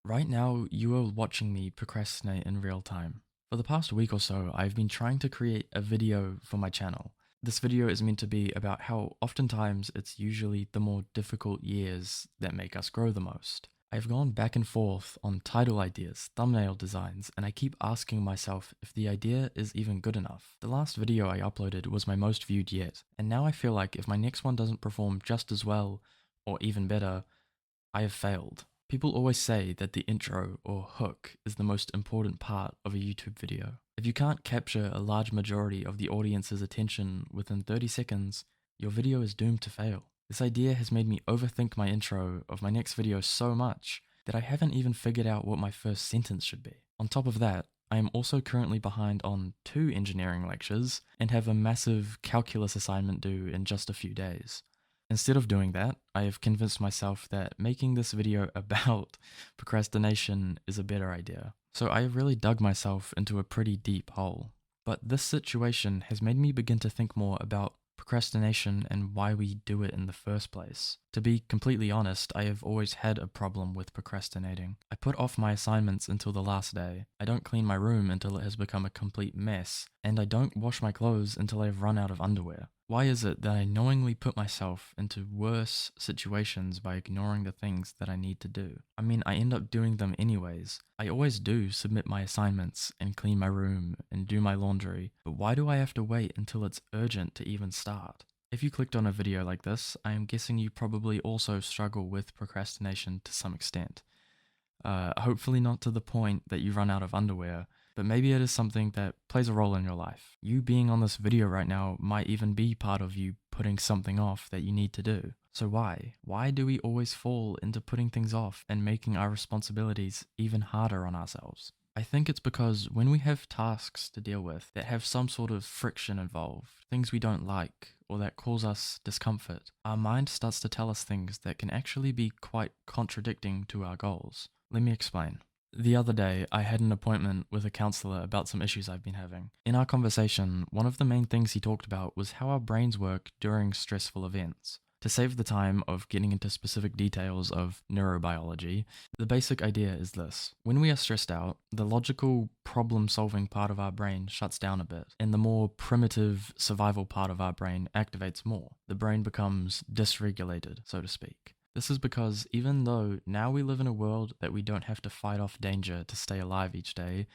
Right now, you are watching me procrastinate in real time. For the past week or so, I've been trying to create a video for my channel. This video is meant to be about how oftentimes it's usually the more difficult years that make us grow the most. I've gone back and forth on title ideas, thumbnail designs, and I keep asking myself if the idea is even good enough. The last video I uploaded was my most viewed yet, and now I feel like if my next one doesn't perform just as well, or even better, I have failed. People always say that the intro or hook is the most important part of a YouTube video. If you can't capture a large majority of the audience's attention within 30 seconds, your video is doomed to fail. This idea has made me overthink my intro of my next video so much that I haven't even figured out what my first sentence should be. On top of that, I am also currently behind on 2 engineering lectures and have a massive calculus assignment due in just a few days. Instead of doing that, I have convinced myself that making this video about procrastination is a better idea. So I really dug myself into a pretty deep hole. But this situation has made me begin to think more about procrastination and why we do it in the first place. To be completely honest, I have always had a problem with procrastinating. I put off my assignments until the last day. I don't clean my room until it has become a complete mess. And I don't wash my clothes until I have run out of underwear. Why is it that I knowingly put myself into worse situations by ignoring the things that I need to do? I mean, I end up doing them anyways. I always do submit my assignments and clean my room and do my laundry, but why do I have to wait until it's urgent to even start? If you clicked on a video like this, I am guessing you probably also struggle with procrastination to some extent. Hopefully not to the point that you run out of underwear, but maybe it is something that plays a role in your life. You being on this video right now might even be part of you putting something off that you need to do. So why? Why do we always fall into putting things off and making our responsibilities even harder on ourselves? I think it's because when we have tasks to deal with that have some sort of friction involved, things we don't like, or that cause us discomfort, our mind starts to tell us things that can actually be quite contradicting to our goals. Let me explain. The other day, I had an appointment with a counselor about some issues I've been having. In our conversation, one of the main things he talked about was how our brains work during stressful events. To save the time of getting into specific details of neurobiology, the basic idea is this. When we are stressed out, the logical problem-solving part of our brain shuts down a bit, and the more primitive survival part of our brain activates more. The brain becomes dysregulated, so to speak. This is because even though now we live in a world that we don't have to fight off danger to stay alive each day,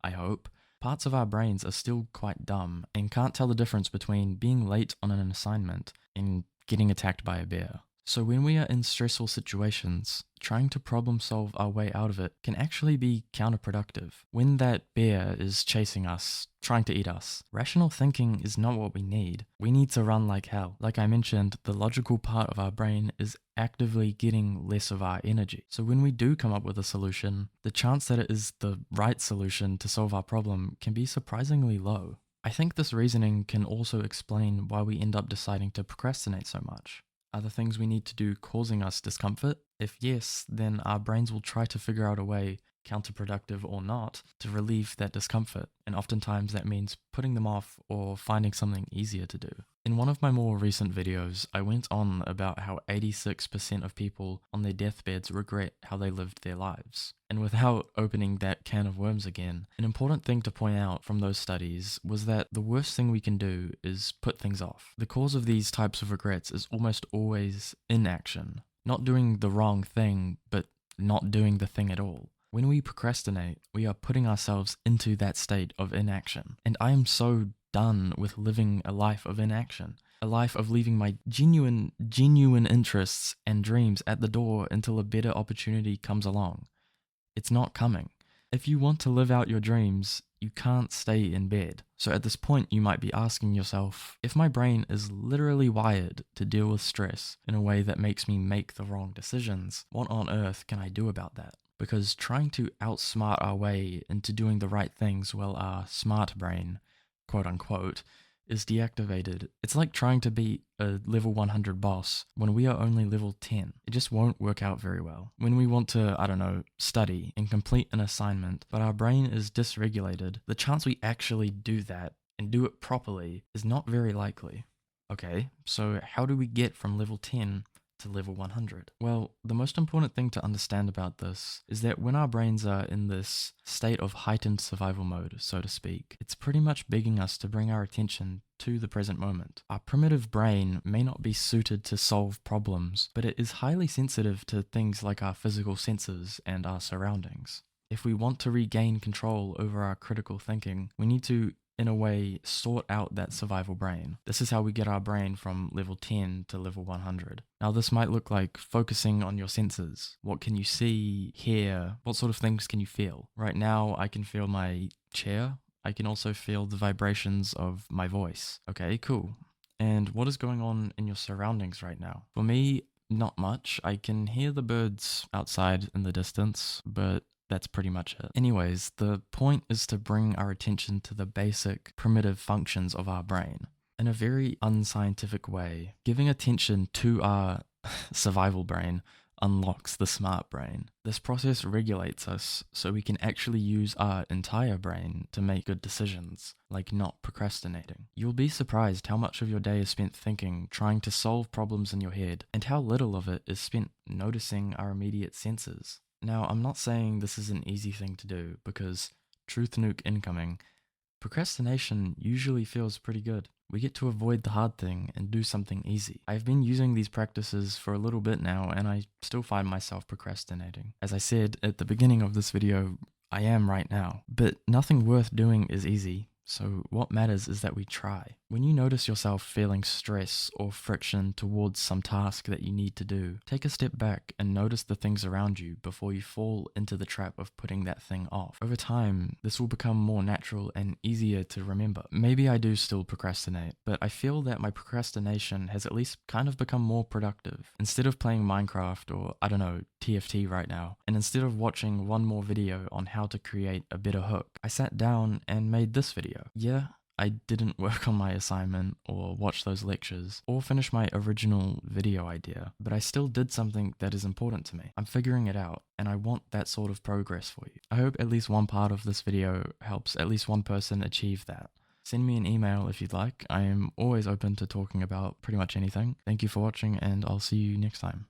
I hope, parts of our brains are still quite dumb and can't tell the difference between being late on an assignment and getting attacked by a bear. So when we are in stressful situations, trying to problem solve our way out of it can actually be counterproductive. When that bear is chasing us, trying to eat us, rational thinking is not what we need. We need to run like hell. Like I mentioned, the logical part of our brain is actively getting less of our energy. So when we do come up with a solution, the chance that it is the right solution to solve our problem can be surprisingly low. I think this reasoning can also explain why we end up deciding to procrastinate so much. Are the things we need to do causing us discomfort? If yes, then our brains will try to figure out a way, counterproductive or not, to relieve that discomfort, and oftentimes that means putting them off or finding something easier to do. In one of my more recent videos, I went on about how 86% of people on their deathbeds regret how they lived their lives. And without opening that can of worms again, an important thing to point out from those studies was that the worst thing we can do is put things off. The cause of these types of regrets is almost always inaction. Not doing the wrong thing, but not doing the thing at all. When we procrastinate, we are putting ourselves into that state of inaction. And I am so done with living a life of inaction. A life of leaving my genuine interests and dreams at the door until a better opportunity comes along. It's not coming. If you want to live out your dreams, you can't stay in bed. So at this point, you might be asking yourself, if my brain is literally wired to deal with stress in a way that makes me make the wrong decisions, what on earth can I do about that? Because trying to outsmart our way into doing the right things while our smart brain, quote unquote, is deactivated. It's like trying to be a level 100 boss when we are only level 10. It just won't work out very well. When we want to, study and complete an assignment, but our brain is dysregulated, the chance we actually do that and do it properly is not very likely. Okay, so how do we get from level 10 to level 100? Well, the most important thing to understand about this is that when our brains are in this state of heightened survival mode, so to speak, it's pretty much begging us to bring our attention to the present moment. Our primitive brain may not be suited to solve problems, but it is highly sensitive to things like our physical senses and our surroundings. If we want to regain control over our critical thinking, we need to, in a way, sort out that survival brain. This is how we get our brain from level 10 to level 100. Now, this might look like focusing on your senses. What can you see, hear? What sort of things can you feel? Right now, I can feel my chair. I can also feel the vibrations of my voice. Okay, cool. And what is going on in your surroundings right now? For me, not much. I can hear the birds outside in the distance, but that's pretty much it. Anyways, the point is to bring our attention to the basic primitive functions of our brain. In a very unscientific way, giving attention to our survival brain unlocks the smart brain. This process regulates us so we can actually use our entire brain to make good decisions, like not procrastinating. You'll be surprised how much of your day is spent thinking, trying to solve problems in your head, and how little of it is spent noticing our immediate senses. Now, I'm not saying this is an easy thing to do, because truth nuke incoming, procrastination usually feels pretty good. We get to avoid the hard thing and do something easy. I've been using these practices for a little bit now, and I still find myself procrastinating. As I said at the beginning of this video, I am right now. But nothing worth doing is easy. So what matters is that we try. When you notice yourself feeling stress or friction towards some task that you need to do, take a step back and notice the things around you before you fall into the trap of putting that thing off. Over time, this will become more natural and easier to remember. Maybe I do still procrastinate, but I feel that my procrastination has at least kind of become more productive. Instead of playing Minecraft or, I don't know, TFT right now, and instead of watching one more video on how to create a better hook, I sat down and made this video. Yeah, I didn't work on my assignment or watch those lectures or finish my original video idea, but I still did something that is important to me. I'm figuring it out, and I want that sort of progress for you. I hope at least one part of this video helps at least one person achieve that. Send me an email if you'd like. I am always open to talking about pretty much anything. Thank you for watching, and I'll see you next time.